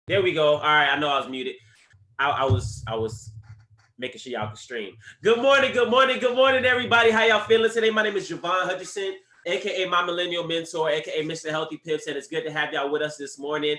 There we go. All right, I know I was muted. I was making sure y'all could stream. Good morning, good morning, good morning, everybody. How y'all feeling today? My name is Javon Hutchinson, aka my millennial mentor, aka Mr. Healthy Pips, and it's good to have y'all with us this morning.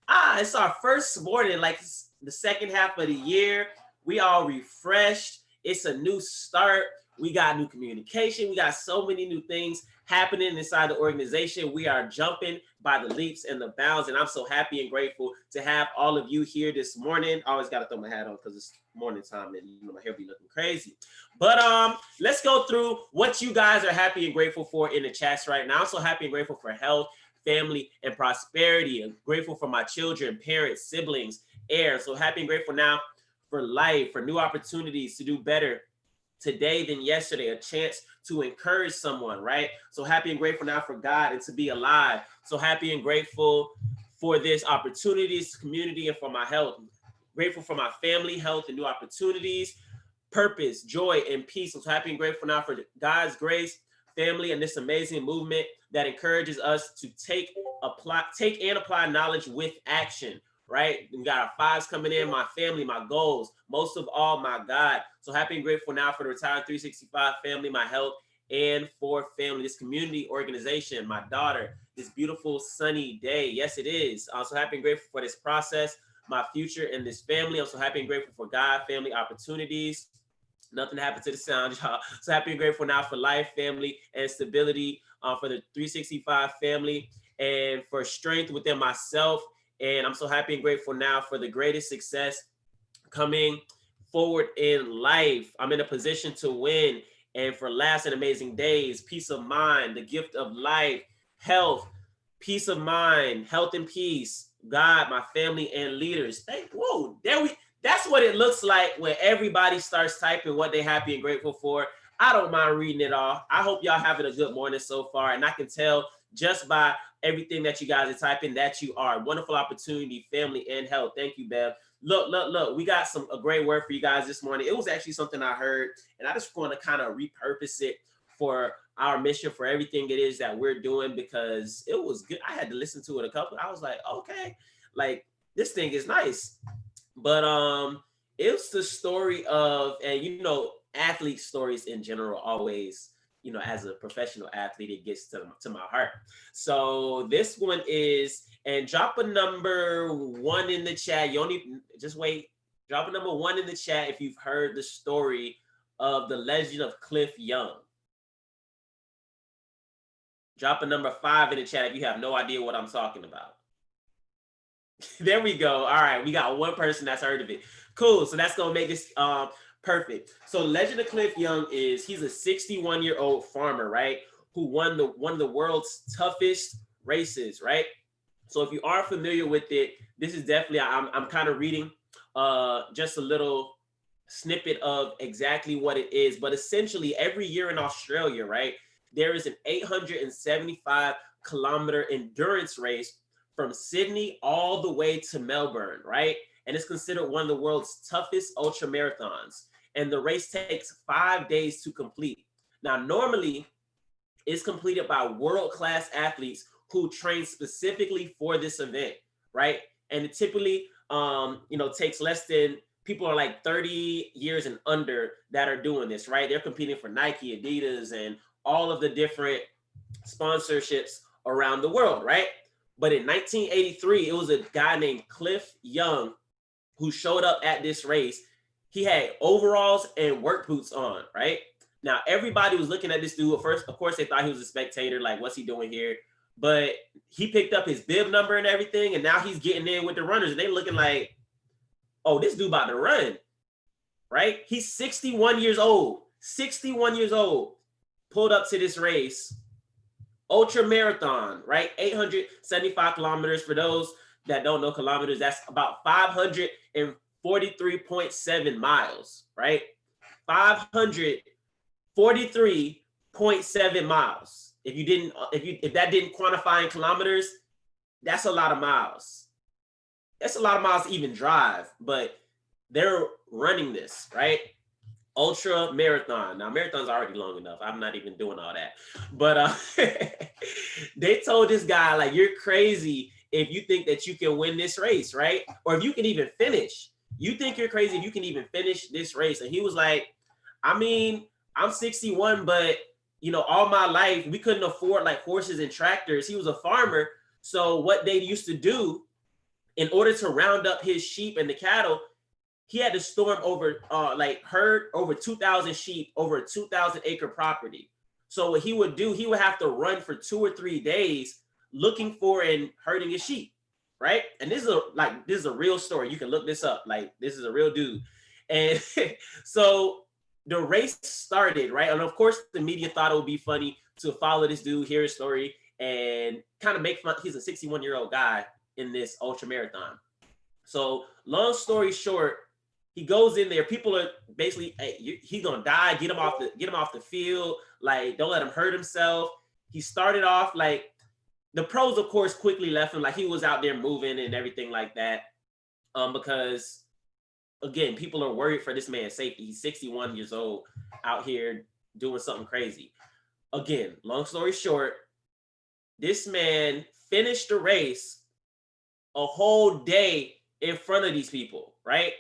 It's our first morning, like the second half of the year. We all refreshed. It's a new start. We got new communication. We got so many new things happening inside the organization. We are jumping by the leaps and the bounds, and I'm so happy and grateful to have all of you here this morning. I always got to throw my hat on because it's morning time and my hair be looking crazy. But let's go through what you guys are happy and grateful for in the chats right now. I'm so happy and grateful for health, family, and prosperity. I'm grateful for my children, parents, siblings, heirs. So happy and grateful now for life, for new opportunities to do better today than yesterday, a chance to encourage someone, right? So happy and grateful now for God and to be alive. So happy and grateful for this opportunities, community, and for my health. Grateful for my family, health, and new opportunities, purpose, joy, and peace. I'm so happy and grateful now for God's grace, family, and this amazing movement that encourages us to take and apply knowledge with action. Right? We got our fives coming in, my family, my goals, most of all, my God. So happy and grateful now for the Retired 365 family, my health, and for family, this community organization, my daughter, this beautiful sunny day. Yes, it is. I'm so happy and grateful for this process, my future, and this family. I'm so happy and grateful for God, family, opportunities. Nothing happened to the sound, y'all. So happy and grateful now for life, family, and stability, for the 365 family, and for strength within myself. And I'm so happy and grateful now for the greatest success coming forward in life. I'm in a position to win, and for lasting amazing days, peace of mind, the gift of life, health, peace of mind, health and peace, God, my family, and leaders. Whoa, that's what it looks like when everybody starts typing what they're happy and grateful for. I don't mind reading it all. I hope y'all having a good morning so far, and I can tell just by everything that you guys are typing that you are. Wonderful opportunity, family, and health. Thank you, Bev. Look. We got a great word for you guys this morning. It was actually something I heard, and I just want to kind of repurpose it for our mission, for everything it is that we're doing, because it was good. I had to listen to it a couple. I was like, okay, like this thing is nice. But it's the story of, and athlete stories in general always, as a professional athlete, it gets to my heart. So this one is, and drop a number one in the chat. You only just wait. Drop a number one in the chat if you've heard the story of the legend of Cliff Young. Drop a number 5 in the chat if you have no idea what I'm talking about. There we go. All right, we got one person that's heard of it. Cool. So that's gonna make this perfect. So Legend of Cliff Young he's a 61-year-old farmer, right? Who won one of the world's toughest races, right? So if you are familiar with it, this is definitely, I'm kind of reading just a little snippet of exactly what it is. But essentially every year in Australia, right, there is an 875-kilometer endurance race from Sydney all the way to Melbourne, right? And it's considered one of the world's toughest ultra marathons. And the race takes 5 days to complete. Now, normally it's completed by world-class athletes who train specifically for this event, right? And it typically, takes less than, people are like 30 years and under that are doing this, right? They're competing for Nike, Adidas, and all of the different sponsorships around the world, right? But in 1983, it was a guy named Cliff Young who showed up at this race. He had overalls and work boots on, right? Now, everybody was looking at this dude. At first, of course, they thought he was a spectator, like, what's he doing here? But he picked up his bib number and everything, and now he's getting in with the runners. And they looking like, oh, this dude about to run, right? He's 61 years old. 61 years old. Pulled up to this race. Ultra marathon, right? 875 kilometers. For those that don't know kilometers, that's about 543.7 miles, right? 543.7 miles. If that didn't quantify in kilometers, that's a lot of miles. That's a lot of miles to even drive, but they're running this, right? Ultra marathon. Now, marathon's already long enough. I'm not even doing all that. But they told this guy, like, you're crazy if you think that you can win this race, right? Or if you can even finish. You think you're crazy if you can even finish this race. And he was like, I mean, I'm 61, but you know, all my life we couldn't afford like horses and tractors. He was a farmer. So what they used to do in order to round up his sheep and the cattle, he had to storm over herd over 2,000 sheep over a 2,000 acre property. So what he would do, he would have to run for 2 or 3 days looking for and herding his sheep, right? And this is a real story. You can look this up. Like, this is a real dude. And so the race started, right? And of course, the media thought it would be funny to follow this dude, hear his story, and kind of make fun. He's a 61-year-old guy in this ultra marathon. So long story short, he goes in there. People are basically, hey, he's gonna die. Get him off the field. Like, don't let him hurt himself. He started off like, the pros, of course, quickly left him. Like, he was out there moving and everything like that, because again, people are worried for this man's safety. He's 61 years old out here doing something crazy. Again, long story short, this man finished the race a whole day in front of these people, right?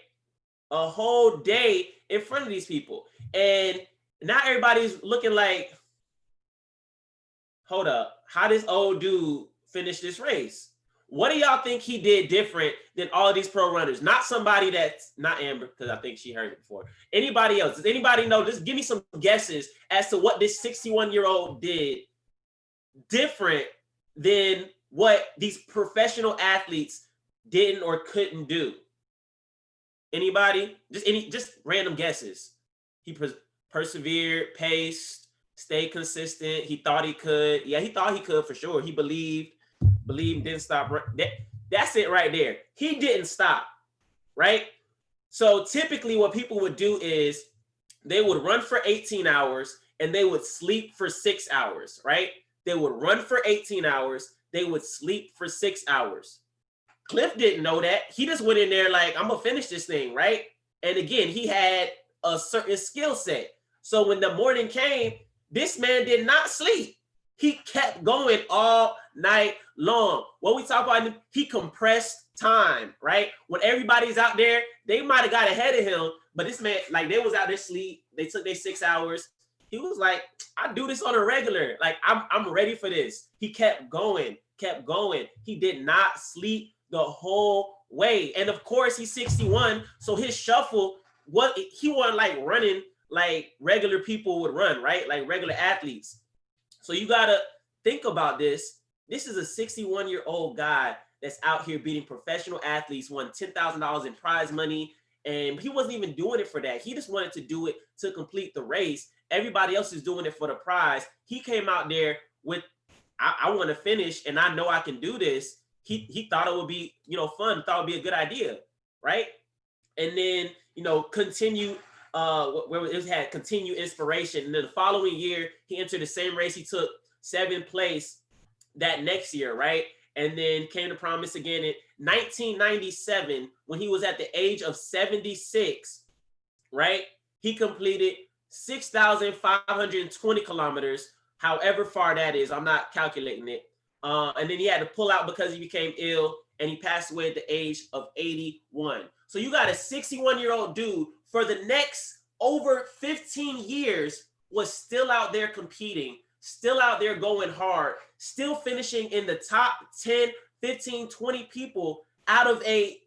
A whole day in front of these people. And now everybody's looking like, hold up, how this old dude finish this race? What do y'all think he did different than all of these pro runners? Not somebody that's not Amber, because I think she heard it before. Anybody else? Does anybody know? Just give me some guesses as to what this 61-year-old did different than what these professional athletes didn't or couldn't do. Anybody? Just random guesses. He persevered, paced, stayed consistent. He thought he could. Yeah, he thought he could for sure. He believed, didn't stop. That's it right there. He didn't stop, right? So typically what people would do is they would run for 18 hours and they would sleep for 6 hours, right? They would run for 18 hours. They would sleep for 6 hours. Cliff didn't know that. He just went in there like, I'm going to finish this thing, right? And again, he had a certain skill set. So when the morning came, this man did not sleep. He kept going all night long. What we talk about, he compressed time, right? When everybody's out there, they might have got ahead of him, but this man, like, they was out there sleep. They took their 6 hours. He was like, I do this on a regular. Like, I'm ready for this. He kept going. He did not sleep the whole way. And of course, he's 61. So his shuffle, he wasn't like running like regular people would run, right? Like regular athletes. So you got to think about this. This is a 61-year-old guy that's out here beating professional athletes, won $10,000 in prize money. And he wasn't even doing it for that. He just wanted to do it to complete the race. Everybody else is doing it for the prize. He came out there with, I want to finish and I know I can do this. He thought it would be, fun, thought it would be a good idea, right? And then, continue, where it had continued inspiration. And then the following year, he entered the same race. He took 7th place that next year, right? And then came to promise again in 1997, when he was at the age of 76, right? He completed 6,520 kilometers, however far that is. I'm not calculating it. And then he had to pull out because he became ill, and he passed away at the age of 81. So you got a 61-year-old dude for the next over 15 years was still out there competing, still out there going hard, still finishing in the top 10, 15, 20 people out of a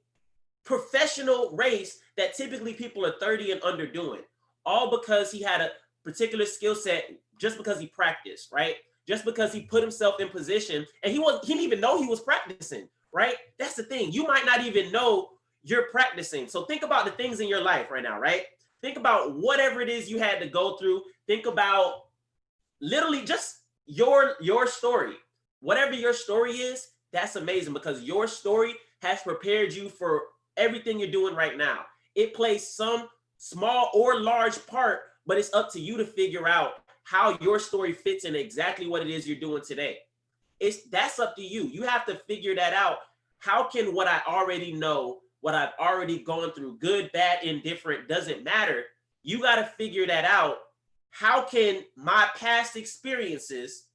professional race that typically people are 30 and under doing, all because he had a particular skill set, just because he practiced, right? Just because he put himself in position, and he didn't even know he was practicing, right? That's the thing. You might not even know you're practicing. So think about the things in your life right now, right? Think about whatever it is you had to go through. Think about literally just your story. Whatever your story is, that's amazing, because your story has prepared you for everything you're doing right now. It plays some small or large part, but it's up to you to figure out how your story fits in exactly what it is you're doing today. That's up to you. You have to figure that out. How can what I already know, what I've already gone through, good, bad, indifferent, doesn't matter. You got to figure that out. How can my past experiences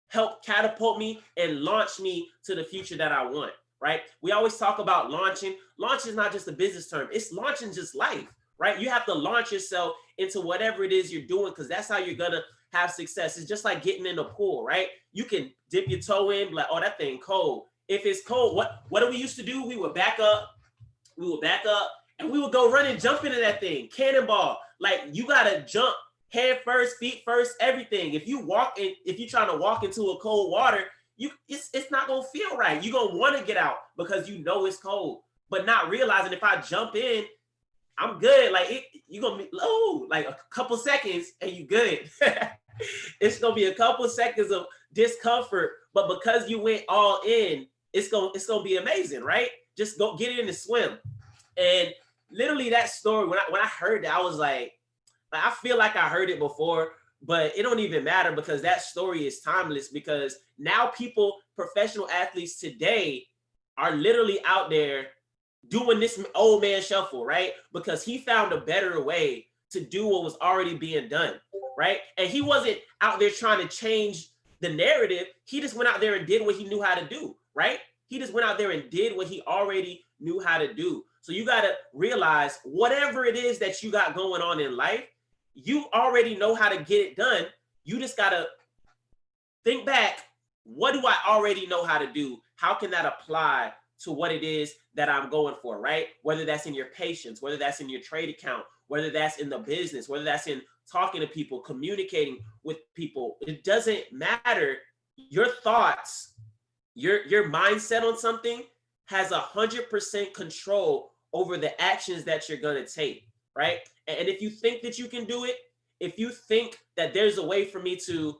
help catapult me and launch me to the future that I want, right? We always talk about launching. Launch is not just a business term. It's launching just life, right? You have to launch yourself into whatever it is you're doing, because that's how you're going to have success. It's just like getting in a pool, right? You can dip your toe in, like, oh, that thing cold. If it's cold, what do we used to do? We would back up, and we would go run and jump into that thing, cannonball. Like, you gotta jump head first, feet first, everything. If you're trying to walk into a cold water, it's not gonna feel right. You're gonna want to get out because you know it's cold, but not realizing if I jump in, I'm good. Like, you're gonna be low, like a couple seconds and you good. It's gonna be a couple seconds of discomfort, but because you went all in, it's gonna be amazing, right? Just go get in and swim. And literally that story, when I heard that, I was like, I feel like I heard it before, but it don't even matter because that story is timeless, because now professional athletes today are literally out there doing this old man shuffle, right? Because he found a better way to do what was already being done, right? And he wasn't out there trying to change the narrative. He just went out there and did what he knew how to do, right? He just went out there and did what he already knew how to do. So you got to realize whatever it is that you got going on in life, you already know how to get it done. You just got to think back, what do I already know how to do? How can that apply to what it is that I'm going for, right? Whether that's in your patience, whether that's in your trade account, whether that's in the business, whether that's in talking to people, communicating with people, it doesn't matter. Your thoughts, your mindset on something has 100% control over the actions that you're going to take, right? And if you think that you can do it, if you think that there's a way for me to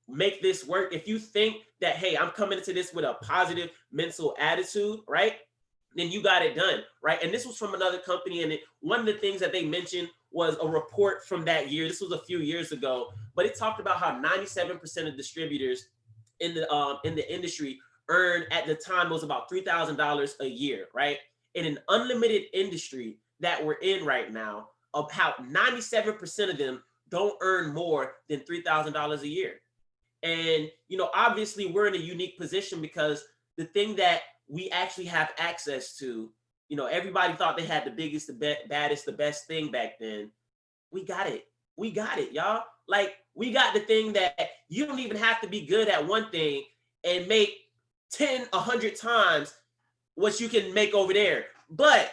make this work, if you think that, hey, I'm coming into this with a positive mental attitude, right? Then you got it done, right? And this was from another company, and one of the things that they mentioned was a report from that year. This was a few years ago, but it talked about how 97% of distributors in the industry earn, at the time, it was about $3,000 a year, right? In an unlimited industry that we're in right now, about 97% of them don't earn more than $3,000 a year. And, obviously we're in a unique position because the thing that we actually have access to, everybody thought they had the biggest, the baddest, the best thing back then. We got it. We got it, y'all. Like, we got the thing that you don't even have to be good at one thing and make 10, 100 times what you can make over there. But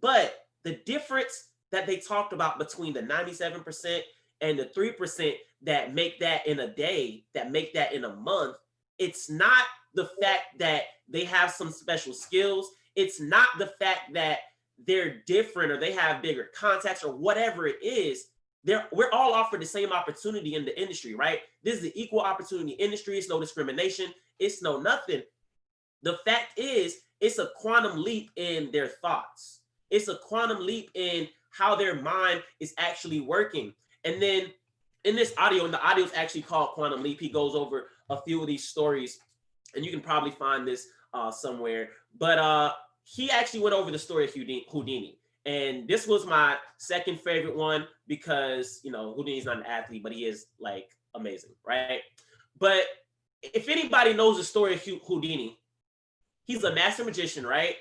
the difference that they talked about between the 97% and the 3% that make that in a day, that make that in a month, it's not the fact that they have some special skills. It's not the fact that they're different or they have bigger contacts or whatever it is. We're all offered the same opportunity in the industry, right? This is the equal opportunity industry. It's no discrimination. It's no nothing. The fact is, it's a quantum leap in their thoughts. It's a quantum leap in how their mind is actually working. And then in this audio, and the audio is actually called Quantum Leap, he goes over a few of these stories, and you can probably find this somewhere. But he actually went over the story of Houdini. And this was my second favorite one because, Houdini's not an athlete, but he is, like, amazing, right? But if anybody knows the story of Houdini, he's a master magician, right?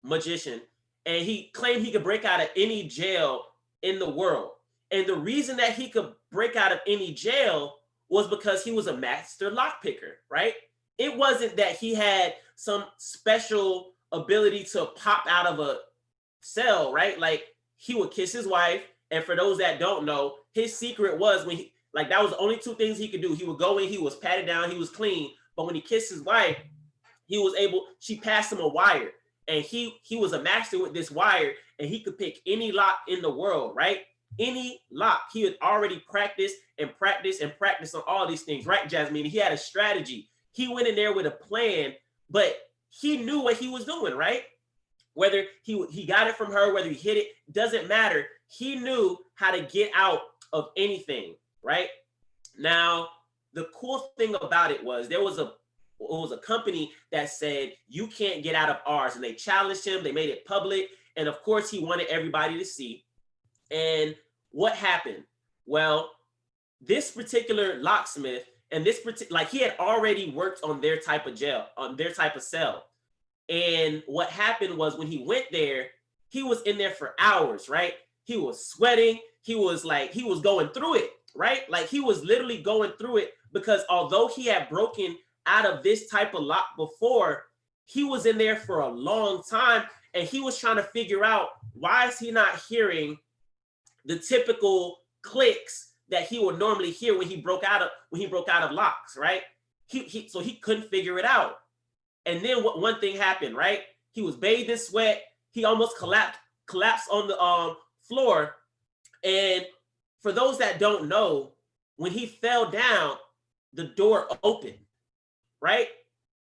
Magician. And he claimed he could break out of any jail in the world. And the reason that he could break out of any jail was because he was a master lockpicker, right? It wasn't that he had some special ability to pop out of a cell, right? Like, he would kiss his wife. And for those that don't know, his secret was that was the only two things he could do. He would go in, he was patted down, he was clean. But when he kissed his wife, she passed him a wire. And he was a master with this wire, and he could pick any lock in the world, right? Any lock. He had already practiced on all these things, right, Jasmine? He had a strategy. He went in there with a plan, but he knew what he was doing, right? Whether he got it from her, whether he hit it, doesn't matter. He knew how to get out of anything, right? Now, the cool thing about it was it was a company that said, you can't get out of ours. And they challenged him. They made it public. And of course, he wanted everybody to see. And what happened? Well, this particular locksmith, And like he had already worked on their type of jail, on their type of cell. And what happened was when he went there, he was in there for hours, right? He was sweating. He was going through it, right? Like he was literally going through it because although he had broken out of this type of lock before, he was in there for a long time and he was trying to figure out why is he not hearing the typical clicks that he would normally hear when he broke out of locks, right? So he couldn't figure it out. And then one thing happened, right? He was bathed in sweat. He almost collapsed on the floor. And for those that don't know, when he fell down, the door opened, right?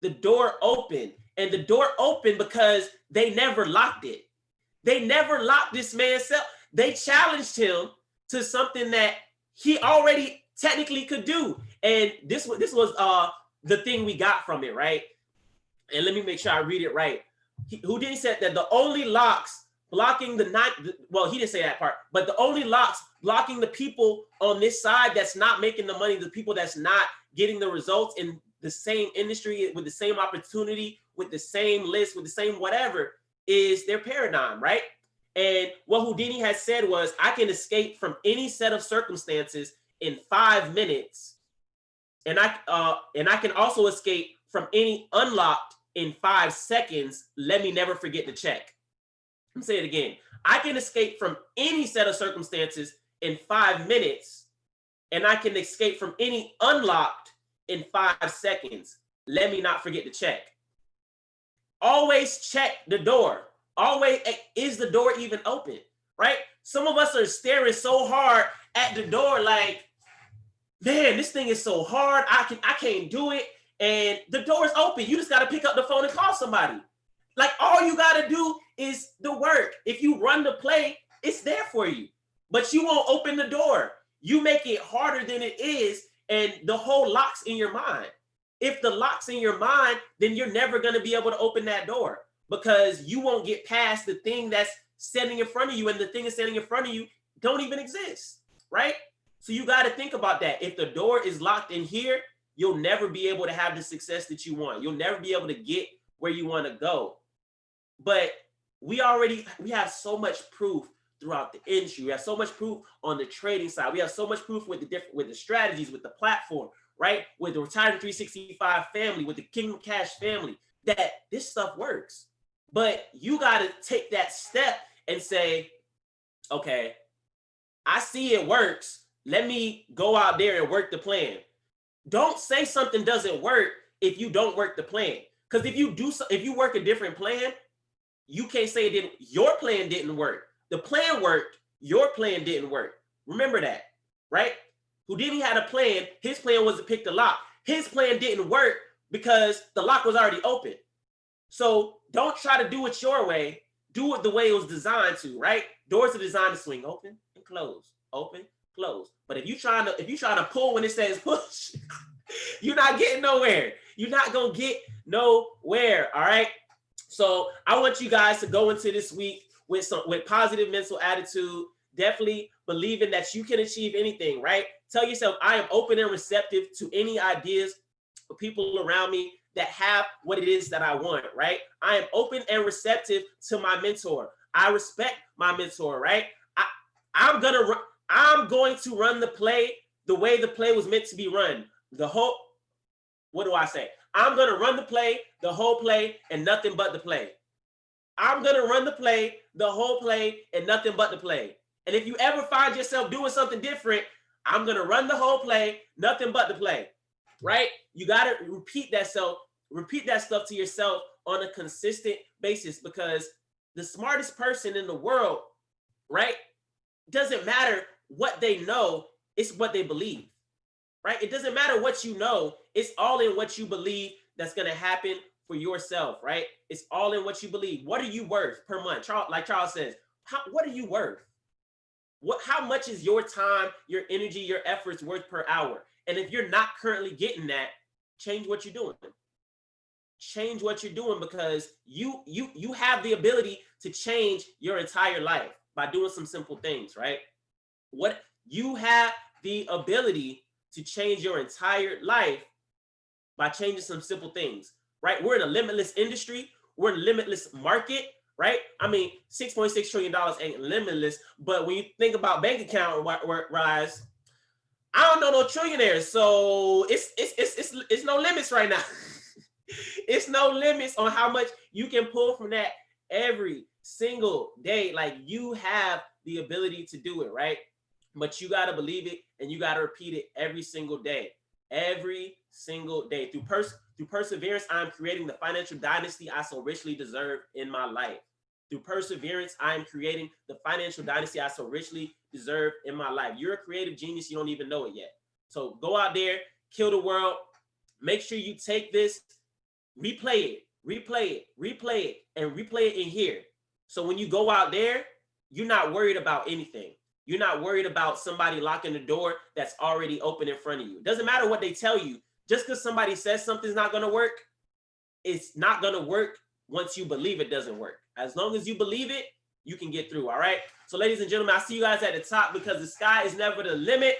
The door opened. And the door opened because they never locked it. They never locked this man's cell. They challenged him to something that he already technically could do. And this was the thing we got from it, right? And let me make sure I read it right. Houdini said that the only locks blocking he didn't say that part, but the only locks blocking the people on this side that's not making the money, the people that's not getting the results in the same industry, with the same opportunity, with the same list, with the same whatever, is their paradigm, right? And what Houdini had said was, I can escape from any set of circumstances in 5 minutes. And I can also escape from any unlocked in 5 seconds. Let me never forget to check. Let me say it again. I can escape from any set of circumstances in 5 minutes, and I can escape from any unlocked in 5 seconds. Let me not forget to check. Always check the door. Always, is the door even open, right? Some of us are staring so hard at the door like, man, this thing is so hard. I can't do it. And the door is open. You just got to pick up the phone and call somebody. Like, all you got to do is the work. If you run the play, it's there for you. But you won't open the door. You make it harder than it is, and the whole lock's in your mind. If the lock's in your mind, then you're never going to be able to open that door because you won't get past the thing that's standing in front of you, and the thing that's standing in front of you don't even exist, right? So you got to think about that. If the door is locked in here, you'll never be able to have the success that you want. You'll never be able to get where you want to go. But we have so much proof throughout the industry. We have so much proof on the trading side. We have so much proof with the strategies, with the platform, right? With the Retirement 365 family, with the Kingdom Cash family, that this stuff works. But you got to take that step and say, okay, I see it works. Let me go out there and work the plan. Don't say something doesn't work if you don't work the plan. Because if you work a different plan, you can't say your plan didn't work. The plan worked, your plan didn't work. Remember that, right? Houdini had a plan. His plan was to pick the lock. His plan didn't work because the lock was already open. So don't try to do it your way. Do it the way it was designed to, right? Doors are designed to swing open and close, open, close. But if you trying to pull when it says push, you're not getting nowhere. You're not gonna get nowhere. All right. So I want you guys to go into this week with positive mental attitude, definitely believing that you can achieve anything, right? Tell yourself, I am open and receptive to any ideas for people around me that have what it is that I want, right? I am open and receptive to my mentor. I respect my mentor, right? I'm going to run the play the way the play was meant to be run. What do I say? I'm going to run the play, the whole play, and nothing but the play. I'm going to run the play, the whole play, and nothing but the play. And if you ever find yourself doing something different, I'm going to run the whole play, nothing but the play, right? You got to repeat that stuff to yourself on a consistent basis, because the smartest person in the world, right, doesn't matter what they know, it's what they believe, right? It doesn't matter what you know, it's all in what you believe that's going to happen for yourself, right? It's all in what you believe. What are you worth per month? Like Charles says, what are you worth? How much is your time, your energy, your efforts worth per hour? And if you're not currently getting that, change what you're doing. Change what you're doing, because you have the ability to change your entire life by doing some simple things, right? What you have the ability to change your entire life by changing some simple things, right? We're in a limitless industry. We're in a limitless market, right? I mean, $6.6 trillion ain't limitless, but when you think about bank account rise, I don't know no trillionaires, so it's no limits right now. It's no limits on how much you can pull from that every single day. Like, you have the ability to do it, right? But you got to believe it, and you got to repeat it every single day. Every single day. Through perseverance, I'm creating the financial dynasty I so richly deserve in my life. Through perseverance, I am creating the financial dynasty I so richly deserve in my life. You're a creative genius. You don't even know it yet. So go out there, kill the world. Make sure you take this, replay it, and replay it in here. So when you go out there, you're not worried about anything. You're not worried about somebody locking the door that's already open in front of you. It doesn't matter what they tell you. Just because somebody says something's not going to work, it's not going to work once you believe it doesn't work. As long as you believe it, you can get through, all right? So ladies and gentlemen, I see you guys at the top, because the sky is never the limit.